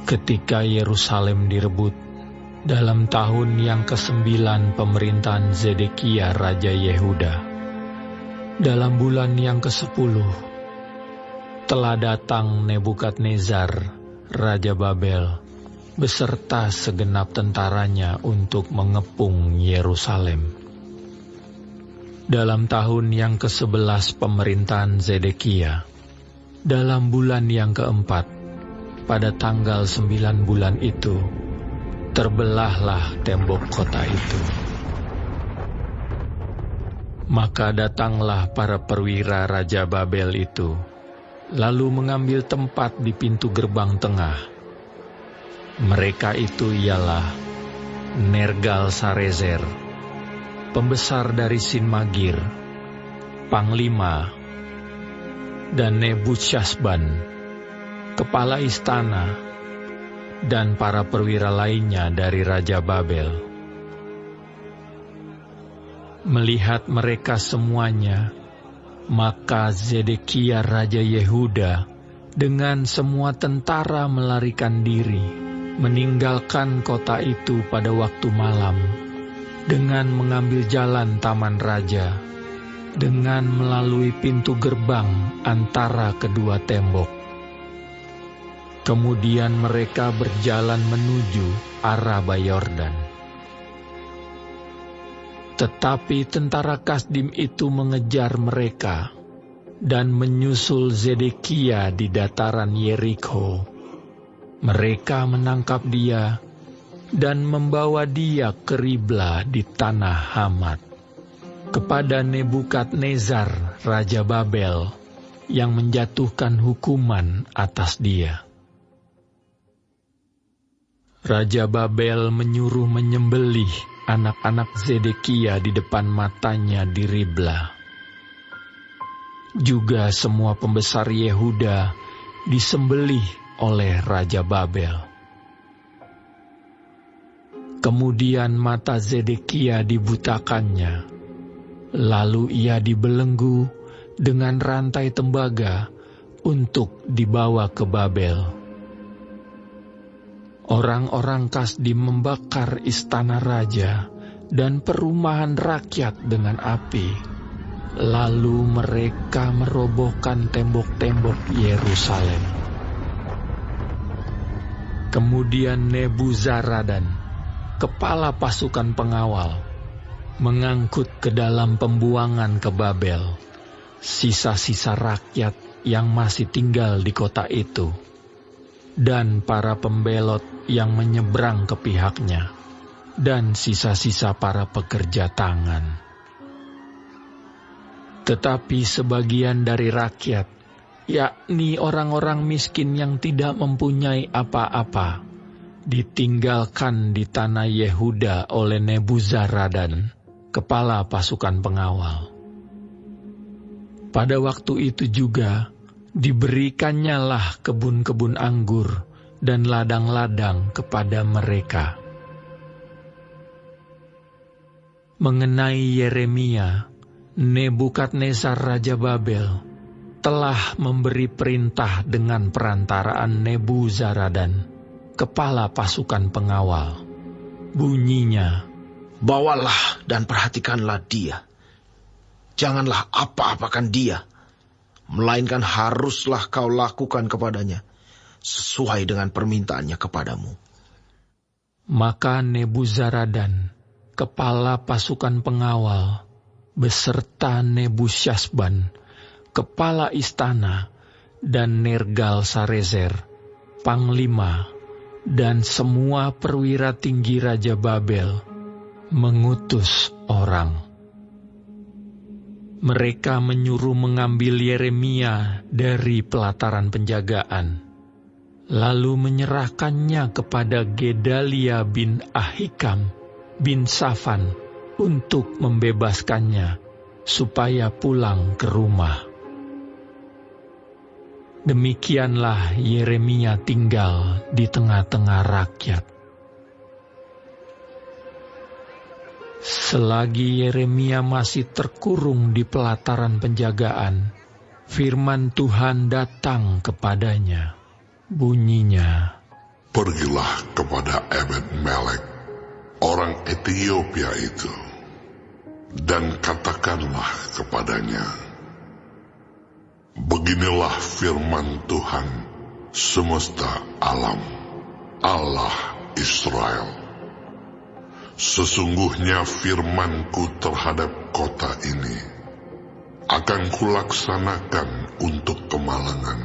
Ketika Yerusalem direbut dalam tahun yang ke-9 pemerintahan Zedekia Raja Yehuda, dalam bulan yang ke-10, telah datang Nebukadnezar Raja Babel beserta segenap tentaranya untuk mengepung Yerusalem. Dalam tahun yang ke-11 pemerintahan Zedekia, dalam bulan yang ke-4, pada tanggal 9 bulan itu, terbelahlah tembok kota itu. Maka datanglah para perwira Raja Babel itu, lalu mengambil tempat di pintu gerbang tengah. Mereka itu ialah Nergal-Sarezer, pembesar dari Sinmagir, panglima, dan Nebuchadnezzar, kepala istana, dan para perwira lainnya dari Raja Babel. Melihat mereka semuanya, maka Zedekia Raja Yehuda dengan semua tentara melarikan diri, meninggalkan kota itu pada waktu malam, dengan mengambil jalan Taman Raja, dengan melalui pintu gerbang antara kedua tembok. Kemudian mereka berjalan menuju Araba Yordan. Tetapi tentara Kasdim itu mengejar mereka dan menyusul Zedekia di dataran Yerikho. Mereka menangkap dia dan membawa dia ke Ribla di tanah Hamat, kepada Nebukadnezar Raja Babel yang menjatuhkan hukuman atas dia. Raja Babel menyuruh menyembelih anak-anak Zedekia di depan matanya di Ribla. Juga semua pembesar Yehuda disembelih oleh Raja Babel. Kemudian mata Zedekia dibutakannya, lalu ia dibelenggu dengan rantai tembaga untuk dibawa ke Babel. Orang-orang Kasdim membakar istana raja dan perumahan rakyat dengan api. Lalu mereka merobohkan tembok-tembok Yerusalem. Kemudian Nebuzaradan, kepala pasukan pengawal, mengangkut ke dalam pembuangan ke Babel sisa-sisa rakyat yang masih tinggal di kota itu, dan para pembelot yang menyeberang ke pihaknya, dan sisa-sisa para pekerja tangan. Tetapi sebagian dari rakyat, yakni orang-orang miskin yang tidak mempunyai apa-apa, ditinggalkan di tanah Yehuda oleh Nebuzaradan, kepala pasukan pengawal. Pada waktu itu juga, diberikannya lah kebun-kebun anggur dan ladang-ladang kepada mereka. Mengenai Yeremia, Nebukadnezar Raja Babel telah memberi perintah dengan perantaraan Nebuzaradan, kepala pasukan pengawal. Bunyinya, "Bawalah dan perhatikanlah dia. Janganlah apa-apakan dia, melainkan haruslah kau lakukan kepadanya sesuai dengan permintaannya kepadamu." Maka Nebuzaradan, kepala pasukan pengawal, beserta Nebuchadnezzar, kepala istana, dan Nergal-Sarezer, panglima, dan semua perwira tinggi Raja Babel, mengutus orang. Mereka menyuruh mengambil Yeremia dari pelataran penjagaan, lalu menyerahkannya kepada Gedalia bin Ahikam bin Safan untuk membebaskannya, supaya pulang ke rumah. Demikianlah Yeremia tinggal di tengah-tengah rakyat. Selagi Yeremia masih terkurung di pelataran penjagaan, firman Tuhan datang kepadanya. Bunyinya, Pergilah kepada Ebed-Melek, orang Ethiopia itu, dan katakanlah kepadanya, beginilah firman Tuhan semesta alam, Allah Israel. Sesungguhnya firman-Ku terhadap kota ini akan kulaksanakan untuk kemalangan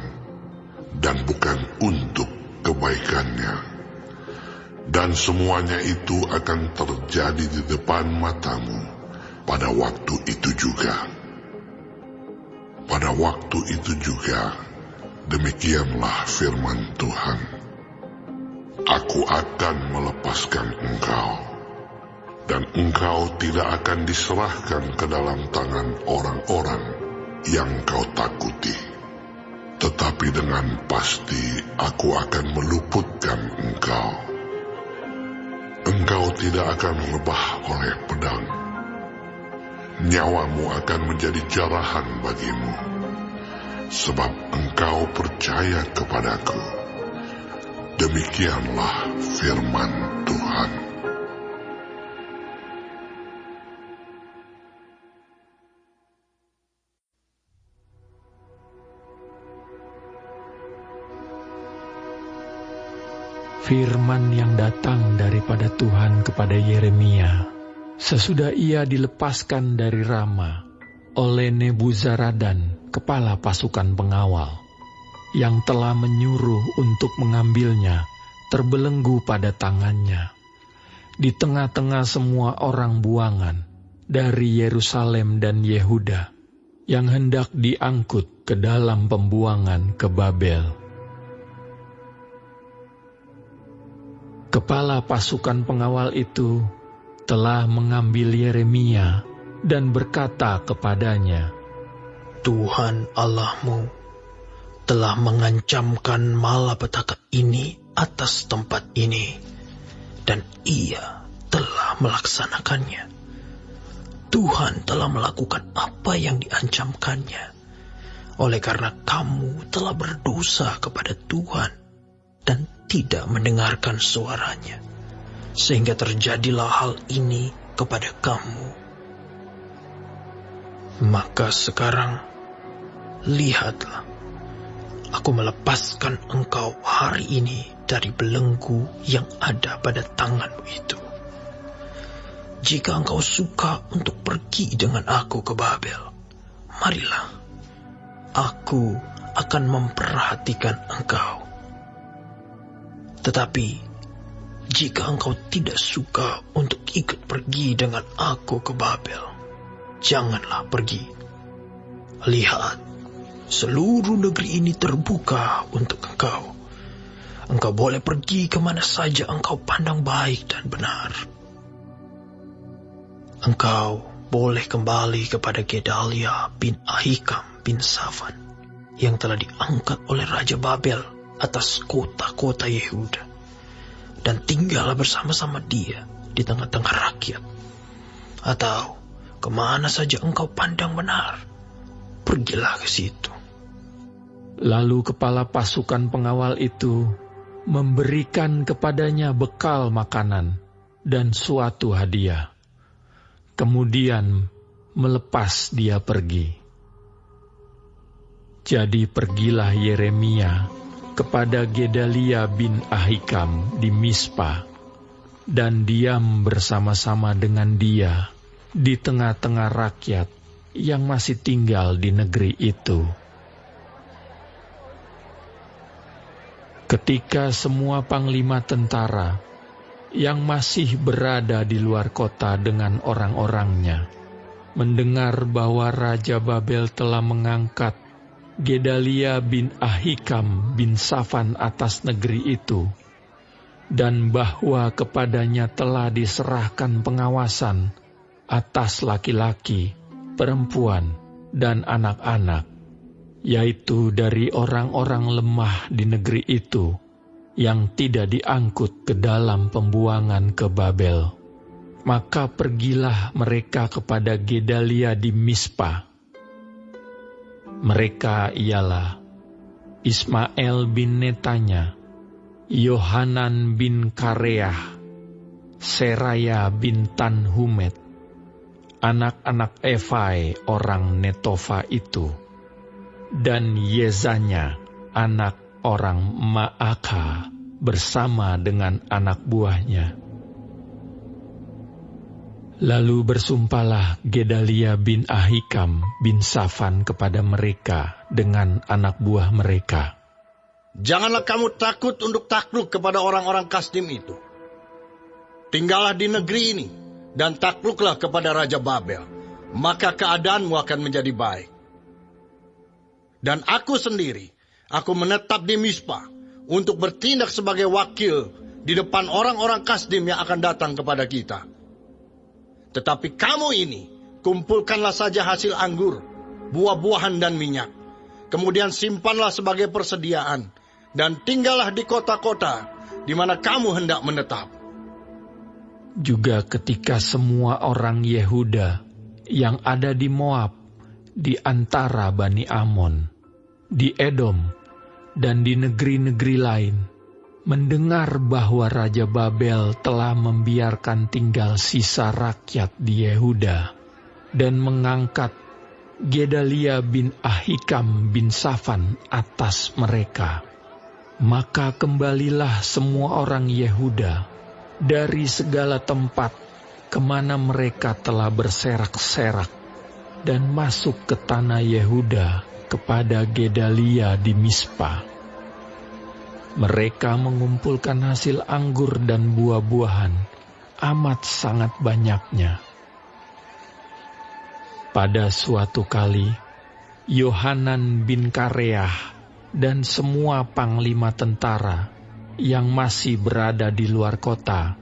dan bukan untuk kebaikannya. Dan semuanya itu akan terjadi di depan matamu pada waktu itu juga. Pada waktu itu juga, demikianlah firman Tuhan. Aku akan melepaskan engkau, dan engkau tidak akan diserahkan ke dalam tangan orang-orang yang kau takuti. Tetapi dengan pasti aku akan meluputkan engkau. Engkau tidak akan lebah oleh pedang. Nyawamu akan menjadi jarahan bagimu, sebab engkau percaya kepadaku. Demikianlah firman Tuhan. Firman yang datang daripada Tuhan kepada Yeremia sesudah ia dilepaskan dari Rama oleh Nebuzaradan, kepala pasukan pengawal, yang telah menyuruh untuk mengambilnya terbelenggu pada tangannya di tengah-tengah semua orang buangan dari Yerusalem dan Yehuda yang hendak diangkut ke dalam pembuangan ke Babel. Kepala pasukan pengawal itu telah mengambil Yeremia dan berkata kepadanya, Tuhan Allahmu telah mengancamkan malapetaka ini atas tempat ini, dan ia telah melaksanakannya. Tuhan telah melakukan apa yang diancamkannya, oleh karena kamu telah berdosa kepada Tuhan dan tidak mendengarkan suaranya, sehingga terjadilah hal ini kepada kamu. Maka sekarang, lihatlah, aku melepaskan engkau hari ini dari belenggu yang ada pada tanganmu itu. Jika engkau suka untuk pergi dengan aku ke Babel, marilah, aku akan memperhatikan engkau. Tetapi, jika engkau tidak suka untuk ikut pergi dengan aku ke Babel, janganlah pergi. Lihat, seluruh negeri ini terbuka untuk engkau. Engkau boleh pergi kemana saja engkau pandang baik dan benar. Engkau boleh kembali kepada Gedalia bin Ahikam bin Safan, yang telah diangkat oleh Raja Babel atas kota-kota Yehuda, dan tinggallah bersama-sama dia di tengah-tengah rakyat. Atau kemana saja engkau pandang benar, pergilah ke situ. Lalu kepala pasukan pengawal itu memberikan kepadanya bekal makanan dan suatu hadiah. Kemudian melepas dia pergi. Jadi pergilah Yeremia kepada Gedalia bin Ahikam di Mispa, dan diam bersama-sama dengan dia di tengah-tengah rakyat yang masih tinggal di negeri itu. Ketika semua panglima tentara yang masih berada di luar kota dengan orang-orangnya mendengar bahwa Raja Babel telah mengangkat Gedalia bin Ahikam bin Safan atas negeri itu, dan bahwa kepadanya telah diserahkan pengawasan atas laki-laki, perempuan, dan anak-anak, yaitu dari orang-orang lemah di negeri itu, yang tidak diangkut ke dalam pembuangan ke Babel. Maka pergilah mereka kepada Gedalia di Mispa. Mereka ialah Ismael bin Netanya, Yohanan bin Kareah, Seraya bin Tanhumet, anak-anak Efai orang Netofa itu, dan Yezanya, anak orang Maaka, bersama dengan anak buahnya. Lalu bersumpahlah Gedalia bin Ahikam bin Safan kepada mereka dengan anak buah mereka. Janganlah kamu takut untuk takluk kepada orang-orang Kasdim itu. Tinggallah di negeri ini dan takluklah kepada Raja Babel, maka keadaanmu akan menjadi baik. Dan aku sendiri, aku menetap di Mispa untuk bertindak sebagai wakil di depan orang-orang Kasdim yang akan datang kepada kita. Tetapi kamu ini, kumpulkanlah saja hasil anggur, buah-buahan dan minyak. Kemudian simpanlah sebagai persediaan, dan tinggallah di kota-kota di mana kamu hendak menetap. Juga ketika semua orang Yehuda yang ada di Moab, di antara Bani Amon, di Edom, dan di negeri-negeri lain, mendengar bahwa Raja Babel telah membiarkan tinggal sisa rakyat di Yehuda, dan mengangkat Gedalia bin Ahikam bin Safan atas mereka, maka kembalilah semua orang Yehuda dari segala tempat kemana mereka telah berserak-serak, dan masuk ke tanah Yehuda kepada Gedalia di Mispa. Mereka mengumpulkan hasil anggur dan buah-buahan, amat sangat banyaknya. Pada suatu kali, Yohanan bin Kareah dan semua panglima tentara yang masih berada di luar kota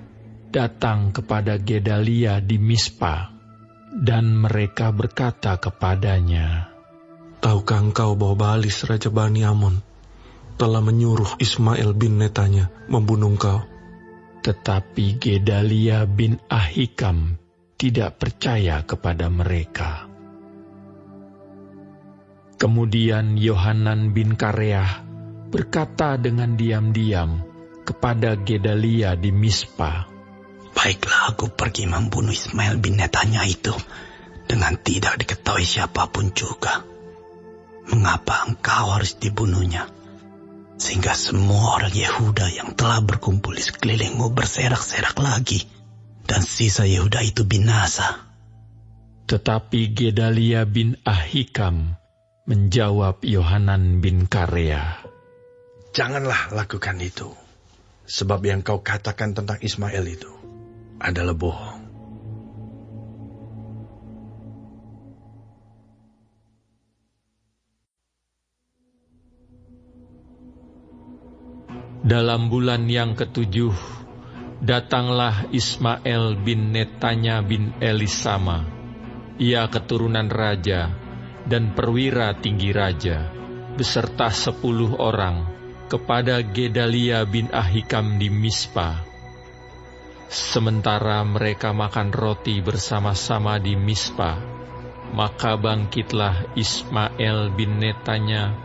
datang kepada Gedalia di Mispa, dan mereka berkata kepadanya, "Tahukah engkau bahwa Baalis Raja Bani Amon telah menyuruh Ismail bin Netanya membunuh engkau?" Tetapi Gedalia bin Ahikam tidak percaya kepada mereka. Kemudian Yohanan bin Kareah berkata dengan diam-diam kepada Gedalia di Mispa, "Baiklah, aku pergi membunuh Ismail bin Netanya itu dengan tidak diketahui siapapun juga. Mengapa engkau harus dibunuhnya? Sehingga semua orang Yehuda yang telah berkumpul di sekelilingmu berserak-serak lagi, dan sisa Yehuda itu binasa." Tetapi Gedalia bin Ahikam menjawab Yohanan bin Kareah, Janganlah lakukan itu, sebab yang kau katakan tentang Ismail itu adalah bohong. Dalam bulan yang ke-7, datanglah Ismail bin Netanya bin Elisama. Ia keturunan raja dan perwira tinggi raja, beserta 10 orang, kepada Gedalia bin Ahikam di Mispa. Sementara mereka makan roti bersama-sama di Mispa, maka bangkitlah Ismail bin Netanya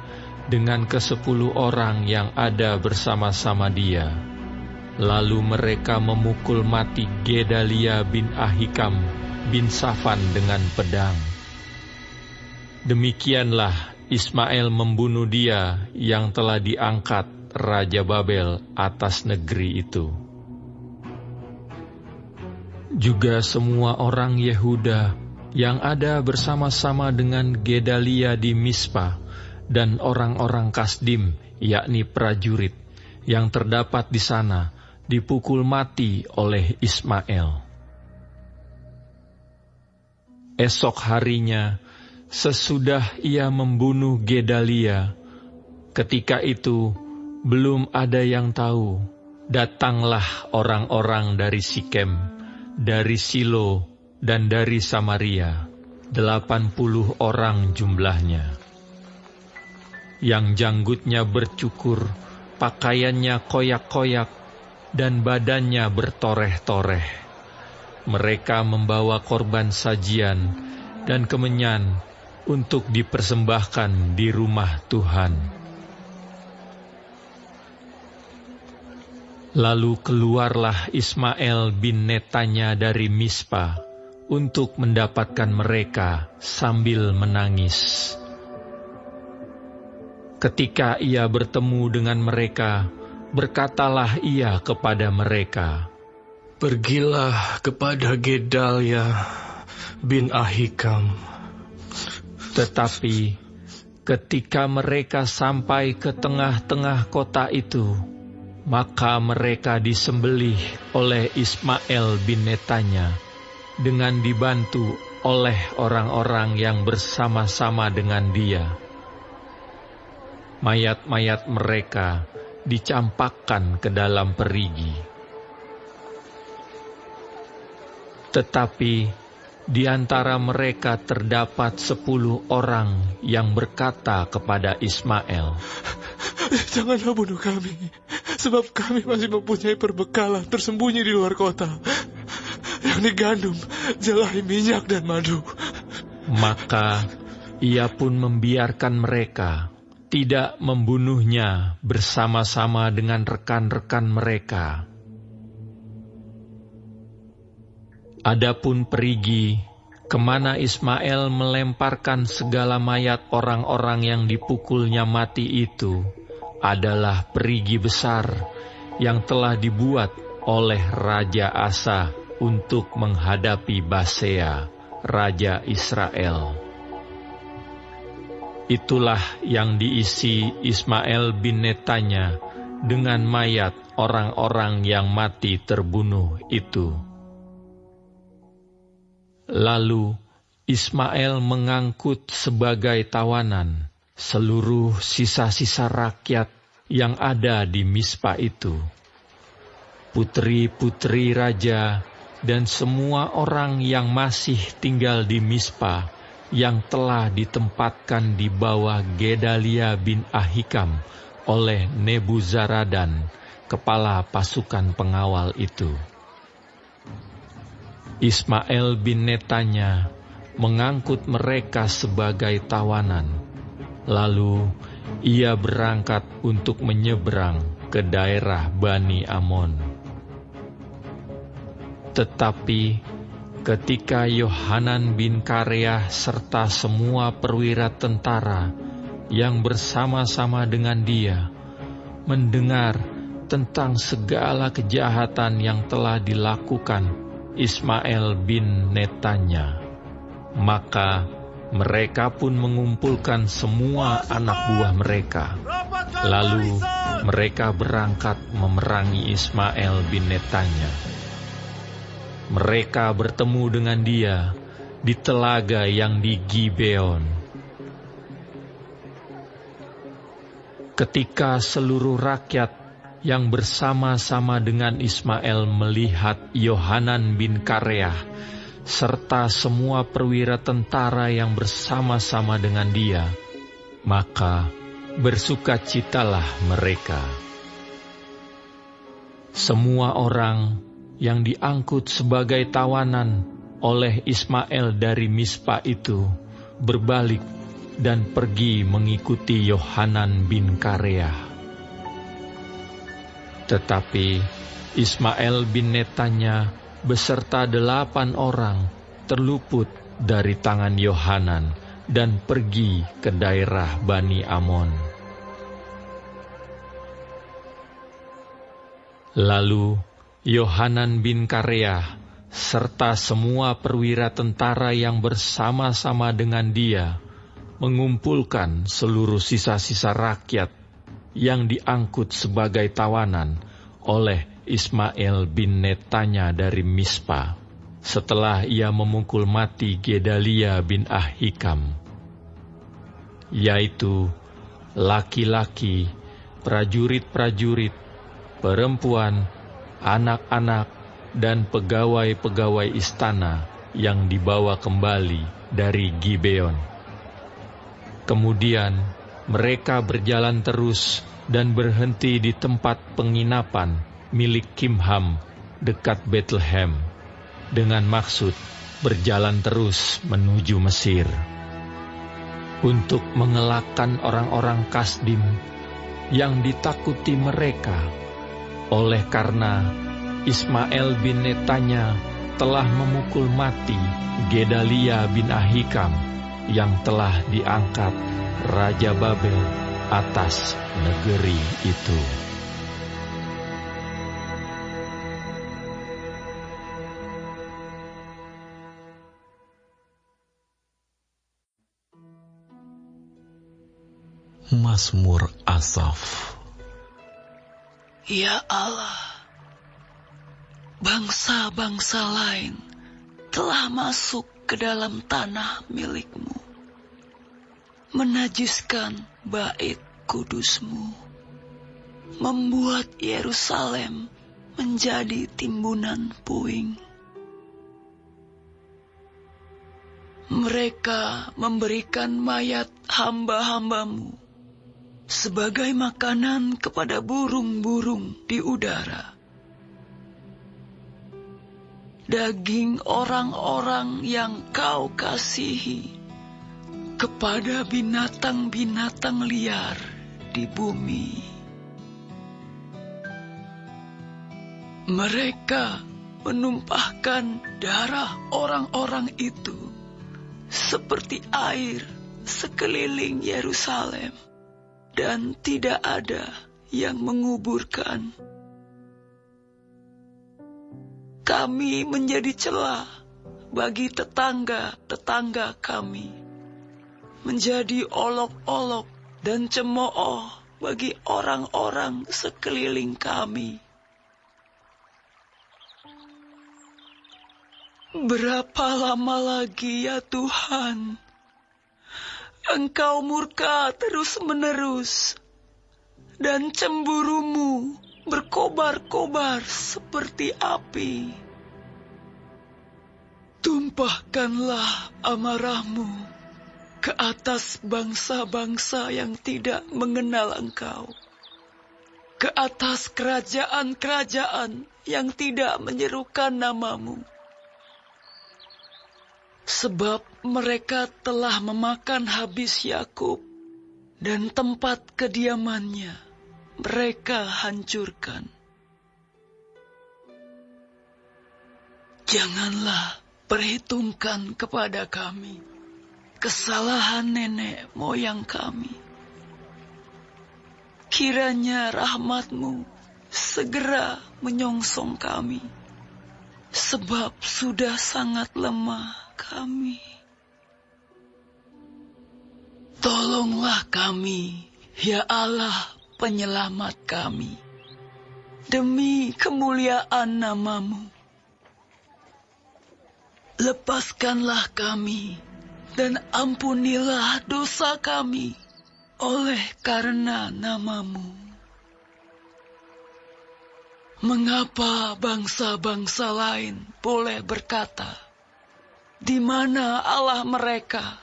dengan ke-10 orang yang ada bersama-sama dia. Lalu mereka memukul mati Gedalia bin Ahikam bin Safan dengan pedang. Demikianlah Ismail membunuh dia yang telah diangkat Raja Babel atas negeri itu. Juga semua orang Yehuda yang ada bersama-sama dengan Gedalia di Mispa, dan orang-orang Kasdim, yakni prajurit, yang terdapat di sana, dipukul mati oleh Ismail. Esok harinya, sesudah ia membunuh Gedalia, ketika itu belum ada yang tahu, datanglah orang-orang dari Sikem, dari Silo, dan dari Samaria, 80 orang jumlahnya, yang janggutnya bercukur, pakaiannya koyak-koyak, dan badannya bertoreh-toreh. Mereka membawa korban sajian dan kemenyan untuk dipersembahkan di rumah Tuhan. Lalu keluarlah Ismael bin Netanya dari Mispa untuk mendapatkan mereka sambil menangis. Ketika ia bertemu dengan mereka, berkatalah ia kepada mereka, "Pergilah kepada Gedalia bin Ahikam." Tetapi ketika mereka sampai ke tengah-tengah kota itu, maka mereka disembelih oleh Ismael bin Netanya dengan dibantu oleh orang-orang yang bersama-sama dengan dia. Mayat-mayat mereka dicampakkan ke dalam perigi. Tetapi di antara mereka terdapat 10 orang yang berkata kepada Ismael, "Janganlah bunuh kami, sebab kami masih mempunyai perbekalan tersembunyi di luar kota, yakni gandum, jelai, minyak, dan madu." Maka ia pun membiarkan mereka, tidak membunuhnya bersama-sama dengan rekan-rekan mereka. Adapun perigi, kemana Ismael melemparkan segala mayat orang-orang yang dipukulnya mati itu, adalah perigi besar yang telah dibuat oleh Raja Asa untuk menghadapi Basea, Raja Israel. Itulah yang diisi Ismael bin Netanya dengan mayat orang-orang yang mati terbunuh itu. Lalu Ismael mengangkut sebagai tawanan seluruh sisa-sisa rakyat yang ada di Mispa itu, putri-putri raja dan semua orang yang masih tinggal di Mispa yang telah ditempatkan di bawah Gedalia bin Ahikam oleh Nebuzaradan, kepala pasukan pengawal itu. Ismael bin Netanya mengangkut mereka sebagai tawanan. Lalu ia berangkat untuk menyeberang ke daerah Bani Amon. Tetapi ketika Yohanan bin Kareah serta semua perwira tentara yang bersama-sama dengan dia mendengar tentang segala kejahatan yang telah dilakukan Ismael bin Netanya, maka mereka pun mengumpulkan semua anak buah mereka. Lalu mereka berangkat memerangi Ismael bin Netanya. Mereka bertemu dengan dia di telaga yang di Gibeon. Ketika seluruh rakyat yang bersama-sama dengan Ismael melihat Yohanan bin Kareah serta semua perwira tentara yang bersama-sama dengan dia, maka bersukacitalah mereka. Semua orang yang diangkut sebagai tawanan oleh Ismael dari Mispa itu berbalik dan pergi mengikuti Yohanan bin Kareah. Tetapi Ismael bin Netanya beserta 8 orang terluput dari tangan Yohanan dan pergi ke daerah Bani Amon. Lalu Yohanan bin Kareah serta semua perwira tentara yang bersama-sama dengan dia mengumpulkan seluruh sisa-sisa rakyat yang diangkut sebagai tawanan oleh Ismael bin Netanya dari Mispa, setelah ia memukul mati Gedalia bin Ahikam, yaitu laki-laki, prajurit-prajurit, perempuan, anak-anak, dan pegawai-pegawai istana yang dibawa kembali dari Gibeon. Kemudian mereka berjalan terus dan berhenti di tempat penginapan milik Kimham dekat Bethlehem, dengan maksud berjalan terus menuju Mesir. Untuk mengelakkan orang-orang Kasdim yang ditakuti mereka, oleh karena Ismail bin Netanya telah memukul mati Gedalia bin Ahikam yang telah diangkat Raja Babel atas negeri itu. Mazmur Asaf. Ya Allah, bangsa-bangsa lain telah masuk ke dalam tanah milik-Mu, menajiskan bait kudus-Mu, membuat Yerusalem menjadi timbunan puing. Mereka memberikan mayat hamba-hamba-Mu sebagai makanan kepada burung-burung di udara. Daging orang-orang yang Kau kasihi kepada binatang-binatang liar di bumi. Mereka menumpahkan darah orang-orang itu seperti air sekeliling Yerusalem, dan tidak ada yang menguburkan. Kami menjadi celah bagi tetangga-tetangga kami, menjadi olok-olok dan cemooh bagi orang-orang sekeliling kami. Berapa lama lagi ya Tuhan, Engkau murka terus-menerus, dan cemburu-Mu berkobar-kobar seperti api. Tumpahkanlah amarah-Mu ke atas bangsa-bangsa yang tidak mengenal Engkau, ke atas kerajaan-kerajaan yang tidak menyerukan nama-Mu. Sebab mereka telah memakan habis Yakub, dan tempat kediamannya mereka hancurkan. Janganlah perhitungkan kepada kami kesalahan nenek moyang kami. Kiranya rahmat-Mu segera menyongsong kami, sebab sudah sangat lemah kami. Tolonglah kami, ya Allah penyelamat kami, demi kemuliaan nama-Mu. Lepaskanlah kami dan ampunilah dosa kami oleh karena nama-Mu. Mengapa bangsa-bangsa lain boleh berkata, di mana Allah mereka?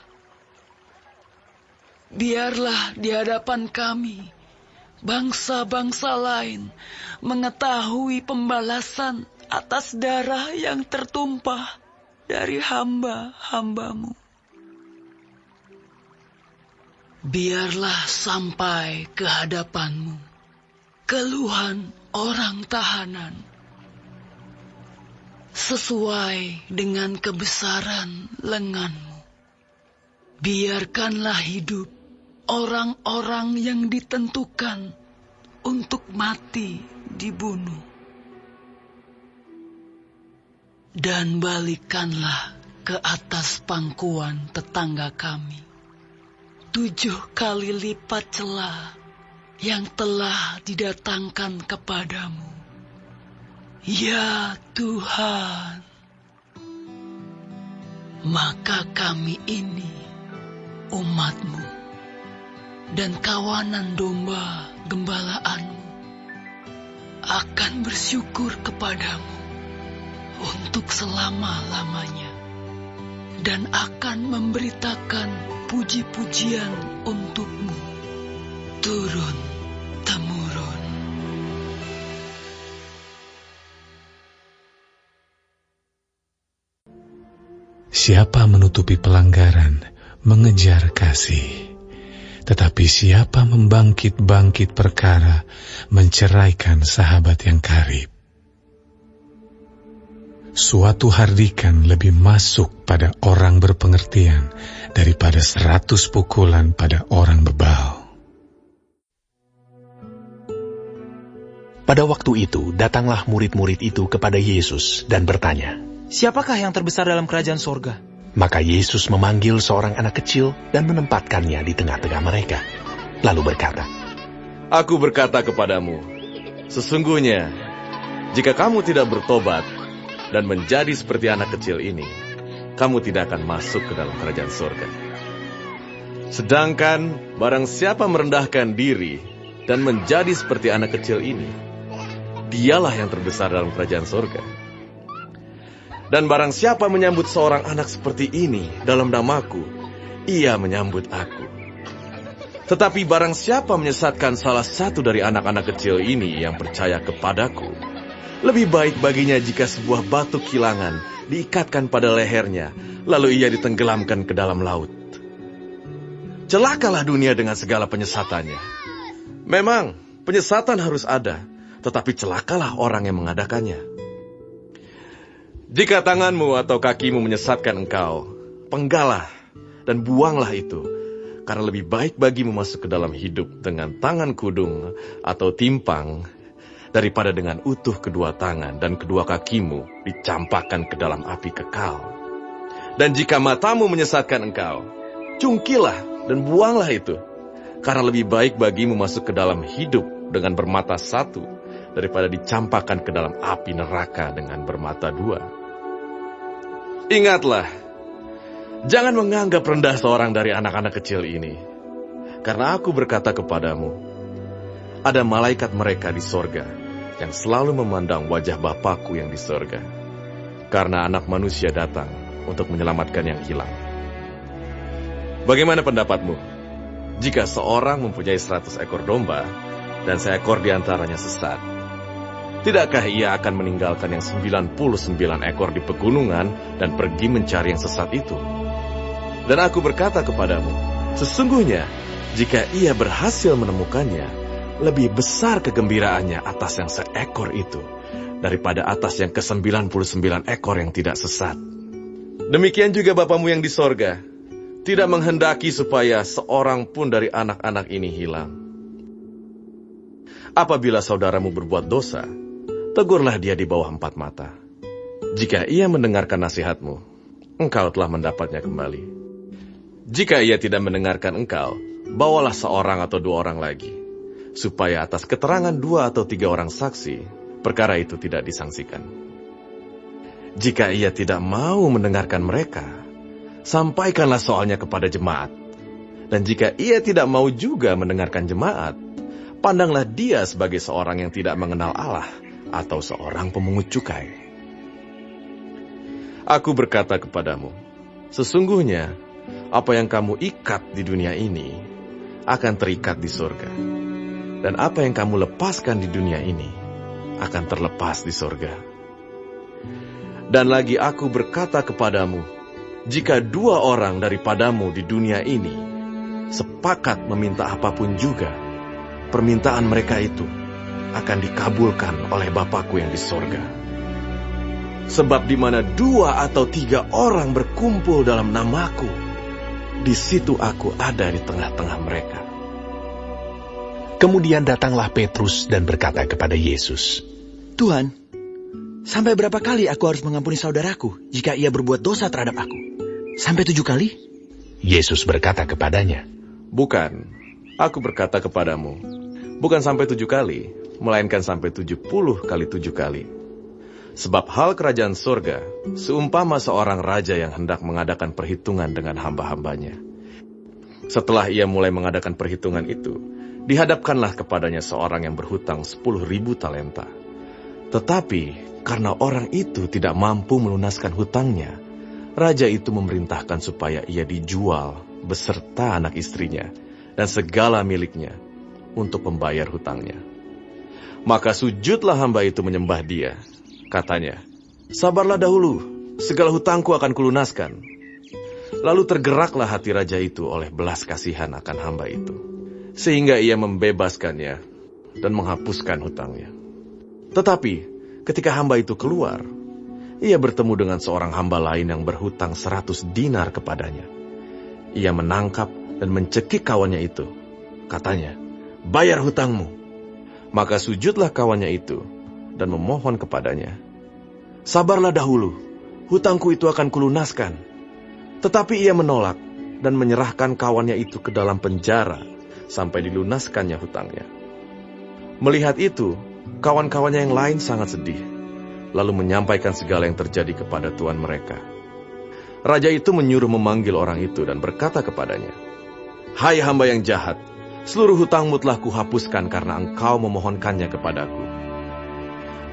Biarlah di hadapan kami bangsa-bangsa lain mengetahui pembalasan atas darah yang tertumpah dari hamba-hamba-Mu. Biarlah sampai ke hadapan-Mu keluhan orang tahanan, sesuai dengan kebesaran lengan-Mu. Biarkanlah hidup orang-orang yang ditentukan untuk mati dibunuh. Dan balikkanlah ke atas pangkuan tetangga kami 7 kali lipat celah yang telah didatangkan kepadamu. Ya Tuhan, maka kami ini umat-Mu dan kawanan domba gembalaan-Mu akan bersyukur kepadamu untuk selama-lamanya, dan akan memberitakan puji-pujian untuk-Mu turun-temurun. Siapa menutupi pelanggaran, mengejar kasih, Tetapi siapa membangkit-bangkit perkara, menceraikan sahabat yang karib. Suatu hardikan lebih masuk pada orang berpengertian daripada 100 pukulan pada orang bebal. Pada waktu itu, datanglah murid-murid itu kepada Yesus dan bertanya, "Siapakah yang terbesar dalam kerajaan sorga?" Maka Yesus memanggil seorang anak kecil dan menempatkannya di tengah-tengah mereka. Lalu berkata, "Aku berkata kepadamu, sesungguhnya, jika kamu tidak bertobat dan menjadi seperti anak kecil ini, kamu tidak akan masuk ke dalam kerajaan surga. Sedangkan barang siapa merendahkan diri dan menjadi seperti anak kecil ini, dialah yang terbesar dalam kerajaan surga. Dan barang siapa menyambut seorang anak seperti ini dalam namaku, ia menyambut aku. Tetapi barang siapa menyesatkan salah satu dari anak-anak kecil ini yang percaya kepadaku, lebih baik baginya jika sebuah batu kilangan diikatkan pada lehernya, lalu ia ditenggelamkan ke dalam laut. Celakalah dunia dengan segala penyesatannya. Memang, penyesatan harus ada, tetapi celakalah orang yang mengadakannya. Jika tanganmu atau kakimu menyesatkan engkau, penggalah dan buanglah itu, karena lebih baik bagimu masuk ke dalam hidup dengan tangan kudung atau timpang, daripada dengan utuh kedua tangan dan kedua kakimu dicampakkan ke dalam api kekal. Dan jika matamu menyesatkan engkau, cungkilah dan buanglah itu, karena lebih baik bagimu masuk ke dalam hidup dengan bermata satu, daripada dicampakkan ke dalam api neraka dengan bermata dua. Ingatlah, jangan menganggap rendah seorang dari anak-anak kecil ini, karena aku berkata kepadamu, ada malaikat mereka di sorga yang selalu memandang wajah Bapakku yang di sorga, karena anak manusia datang untuk menyelamatkan yang hilang. Bagaimana pendapatmu? Jika seorang mempunyai 100 ekor domba, dan seekor diantaranya sesat, tidakkah ia akan meninggalkan yang 99 ekor di pegunungan dan pergi mencari yang sesat itu? Dan aku berkata kepadamu, sesungguhnya jika ia berhasil menemukannya, lebih besar kegembiraannya atas yang seekor itu daripada atas yang ke-99 ekor yang tidak sesat. Demikian juga Bapamu yang di sorga tidak menghendaki supaya seorang pun dari anak-anak ini hilang. Apabila saudaramu berbuat dosa, tegurlah dia di bawah 4 mata. Jika ia mendengarkan nasihatmu, engkau telah mendapatnya kembali. Jika ia tidak mendengarkan engkau, bawalah seorang atau 2 orang lagi, supaya atas keterangan 2 atau 3 orang saksi, perkara itu tidak disangsikan. Jika ia tidak mau mendengarkan mereka, sampaikanlah soalnya kepada jemaat. Dan jika ia tidak mau juga mendengarkan jemaat, pandanglah dia sebagai seorang yang tidak mengenal Allah, atau seorang pemungut cukai. Aku berkata kepadamu, sesungguhnya apa yang kamu ikat di dunia ini akan terikat di surga, dan apa yang kamu lepaskan di dunia ini akan terlepas di surga. Dan lagi aku berkata kepadamu, jika 2 orang daripadamu di dunia ini sepakat meminta apapun juga, permintaan mereka itu akan dikabulkan oleh Bapakku yang di sorga. Sebab di mana 2 atau 3 orang berkumpul dalam namaku, di situ aku ada di tengah-tengah mereka. Kemudian datanglah Petrus dan berkata kepada Yesus, "Tuhan, sampai berapa kali aku harus mengampuni saudaraku jika ia berbuat dosa terhadap aku? Sampai 7 kali?" Yesus berkata kepadanya, "Bukan, aku berkata kepadamu, bukan sampai 7 kali, melainkan sampai 70 kali 7 kali. Sebab hal kerajaan surga seumpama seorang raja yang hendak mengadakan perhitungan dengan hamba-hambanya. Setelah ia mulai mengadakan perhitungan itu, dihadapkanlah kepadanya seorang yang berhutang 10.000 talenta. Tetapi karena orang itu tidak mampu melunaskan hutangnya, raja itu memerintahkan supaya ia dijual beserta anak istrinya dan segala miliknya untuk membayar hutangnya. Maka sujudlah hamba itu menyembah dia. Katanya, sabarlah dahulu, segala hutangku akan kulunaskan. Lalu tergeraklah hati raja itu oleh belas kasihan akan hamba itu, sehingga ia membebaskannya dan menghapuskan hutangnya. Tetapi ketika hamba itu keluar, ia bertemu dengan seorang hamba lain yang berhutang 100 dinar kepadanya. Ia menangkap dan mencekik kawannya itu. Katanya, "Bayar hutangmu." Maka sujudlah kawannya itu dan memohon kepadanya, "Sabarlah dahulu, hutangku itu akan kulunaskan." Tetapi ia menolak dan menyerahkan kawannya itu ke dalam penjara sampai dilunaskannya hutangnya. Melihat itu, kawan-kawannya yang lain sangat sedih, lalu menyampaikan segala yang terjadi kepada tuan mereka. Raja itu menyuruh memanggil orang itu dan berkata kepadanya, "Hai hamba yang jahat, seluruh hutangmu telah kuhapuskan karena engkau memohonkannya kepadaku.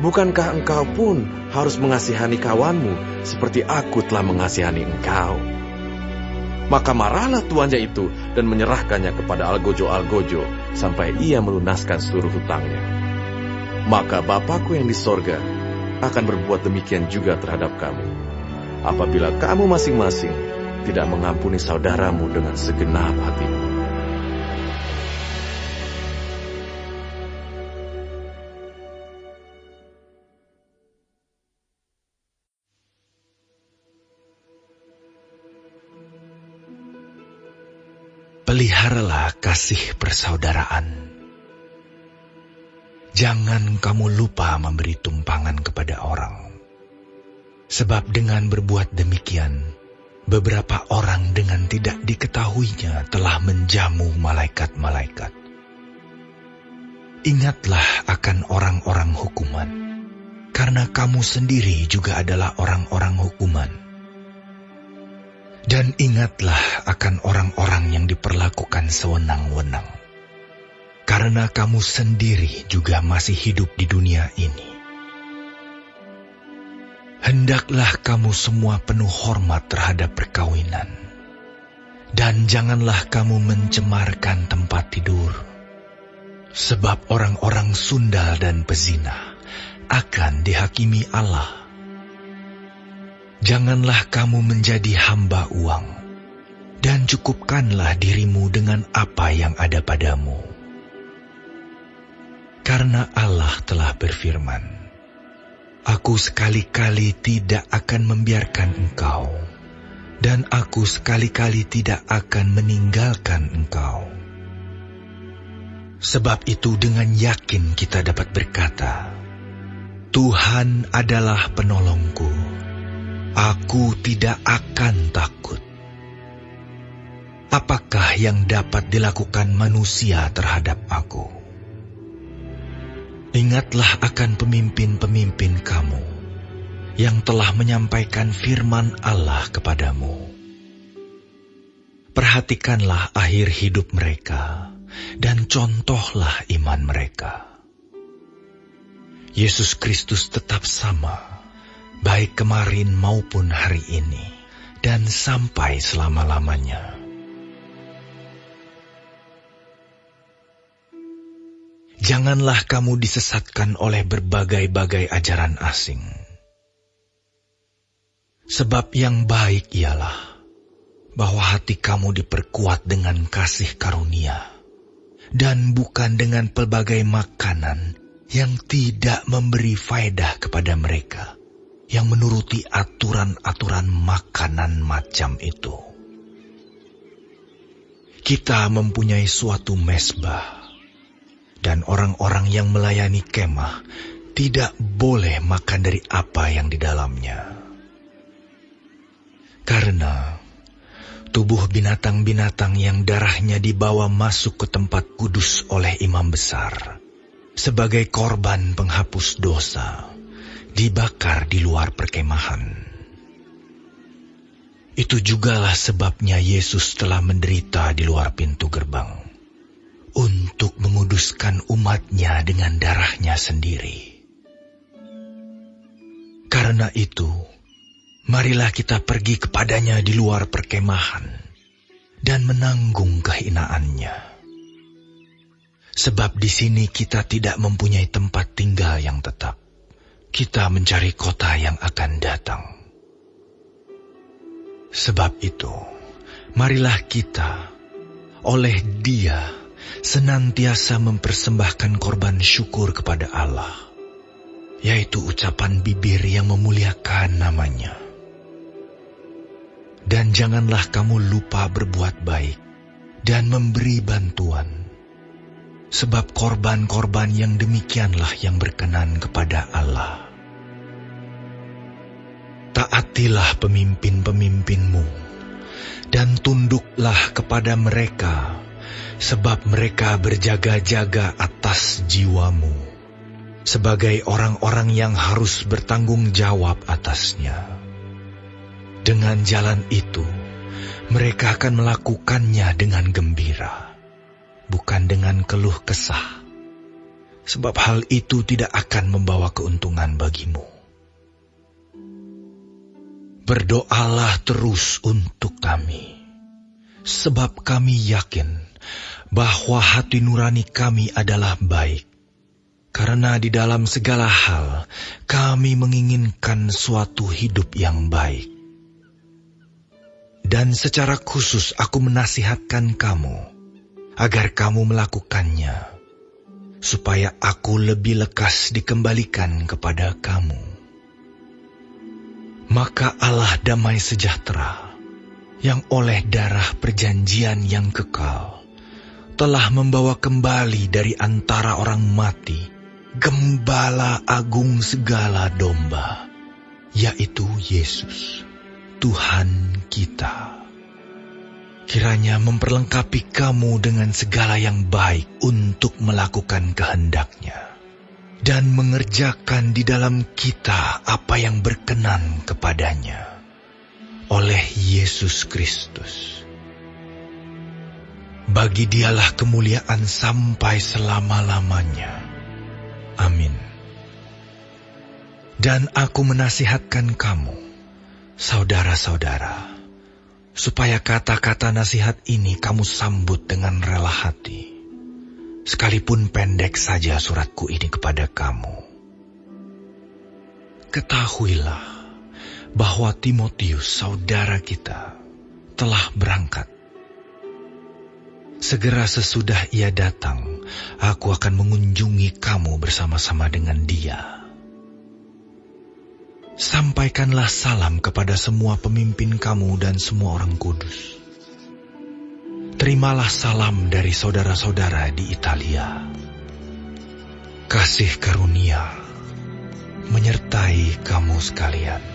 Bukankah engkau pun harus mengasihani kawanmu seperti aku telah mengasihani engkau?" Maka marahlah tuannya itu dan menyerahkannya kepada algojo-algojo sampai ia melunaskan seluruh hutangnya. Maka Bapakku yang di sorga akan berbuat demikian juga terhadap kamu, apabila kamu masing-masing tidak mengampuni saudaramu dengan segenap hatimu. Peliharalah kasih persaudaraan. Jangan kamu lupa memberi tumpangan kepada orang. Sebab dengan berbuat demikian, beberapa orang dengan tidak diketahuinya telah menjamu malaikat-malaikat. Ingatlah akan orang-orang hukuman, karena kamu sendiri juga adalah orang-orang hukuman. Dan ingatlah akan orang-orang yang diperlakukan sewenang-wenang, karena kamu sendiri juga masih hidup di dunia ini. Hendaklah kamu semua penuh hormat terhadap perkawinan, dan janganlah kamu mencemarkan tempat tidur, sebab orang-orang sundal dan pezina akan dihakimi Allah. Janganlah kamu menjadi hamba uang, dan cukupkanlah dirimu dengan apa yang ada padamu. Karena Allah telah berfirman, "Aku sekali-kali tidak akan membiarkan engkau, dan aku sekali-kali tidak akan meninggalkan engkau." Sebab itu dengan yakin kita dapat berkata, "Tuhan adalah penolongku. Aku tidak akan takut. Apakah yang dapat dilakukan manusia terhadap aku?" Ingatlah akan pemimpin-pemimpin kamu yang telah menyampaikan firman Allah kepadamu. Perhatikanlah akhir hidup mereka dan contohlah iman mereka. Yesus Kristus tetap sama, baik kemarin maupun hari ini, dan sampai selama-lamanya. Janganlah kamu disesatkan oleh berbagai-bagai ajaran asing. Sebab yang baik ialah bahwa hati kamu diperkuat dengan kasih karunia, dan bukan dengan pelbagai makanan yang tidak memberi faedah kepada mereka yang menuruti aturan-aturan makanan macam itu. Kita mempunyai suatu mezbah, dan orang-orang yang melayani kemah tidak boleh makan dari apa yang di dalamnya. Karena tubuh binatang-binatang yang darahnya dibawa masuk ke tempat kudus oleh imam besar sebagai korban penghapus dosa, dibakar di luar perkemahan. Itu jugalah sebabnya Yesus telah menderita di luar pintu gerbang, untuk menguduskan umatnya dengan darahnya sendiri. Karena itu, marilah kita pergi kepadanya di luar perkemahan dan menanggung kehinaannya. Sebab di sini kita tidak mempunyai tempat tinggal yang tetap. Kita mencari kota yang akan datang. Sebab itu, marilah kita oleh Dia senantiasa mempersembahkan korban syukur kepada Allah, yaitu ucapan bibir yang memuliakan namanya. Dan janganlah kamu lupa berbuat baik dan memberi bantuan, sebab korban-korban yang demikianlah yang berkenan kepada Allah. Taatilah pemimpin-pemimpinmu, dan tunduklah kepada mereka, sebab mereka berjaga-jaga atas jiwamu, sebagai orang-orang yang harus bertanggung jawab atasnya. Dengan jalan itu, mereka akan melakukannya dengan gembira, bukan dengan keluh kesah, sebab hal itu tidak akan membawa keuntungan bagimu. Berdoalah terus untuk kami, sebab kami yakin bahwa hati nurani kami adalah baik, karena di dalam segala hal kami menginginkan suatu hidup yang baik. Dan secara khusus aku menasihatkan kamu, agar kamu melakukannya, supaya aku lebih lekas dikembalikan kepada kamu. Maka Allah damai sejahtera, yang oleh darah perjanjian yang kekal, telah membawa kembali dari antara orang mati Gembala agung segala domba, yaitu Yesus, Tuhan kita. Kiranya memperlengkapi kamu dengan segala yang baik untuk melakukan kehendak-Nya, dan mengerjakan di dalam kita apa yang berkenan kepadanya, oleh Yesus Kristus. Bagi Dialah kemuliaan sampai selama-lamanya. Amin. Dan aku menasihatkan kamu, saudara-saudara, supaya kata-kata nasihat ini kamu sambut dengan rela hati, sekalipun pendek saja suratku ini kepada kamu. Ketahuilah bahwa Timotius, saudara kita, telah berangkat. Segera sesudah ia datang, aku akan mengunjungi kamu bersama-sama dengan dia. Sampaikanlah salam kepada semua pemimpin kamu dan semua orang kudus. Terimalah salam dari saudara-saudara di Italia. Kasih karunia menyertai kamu sekalian.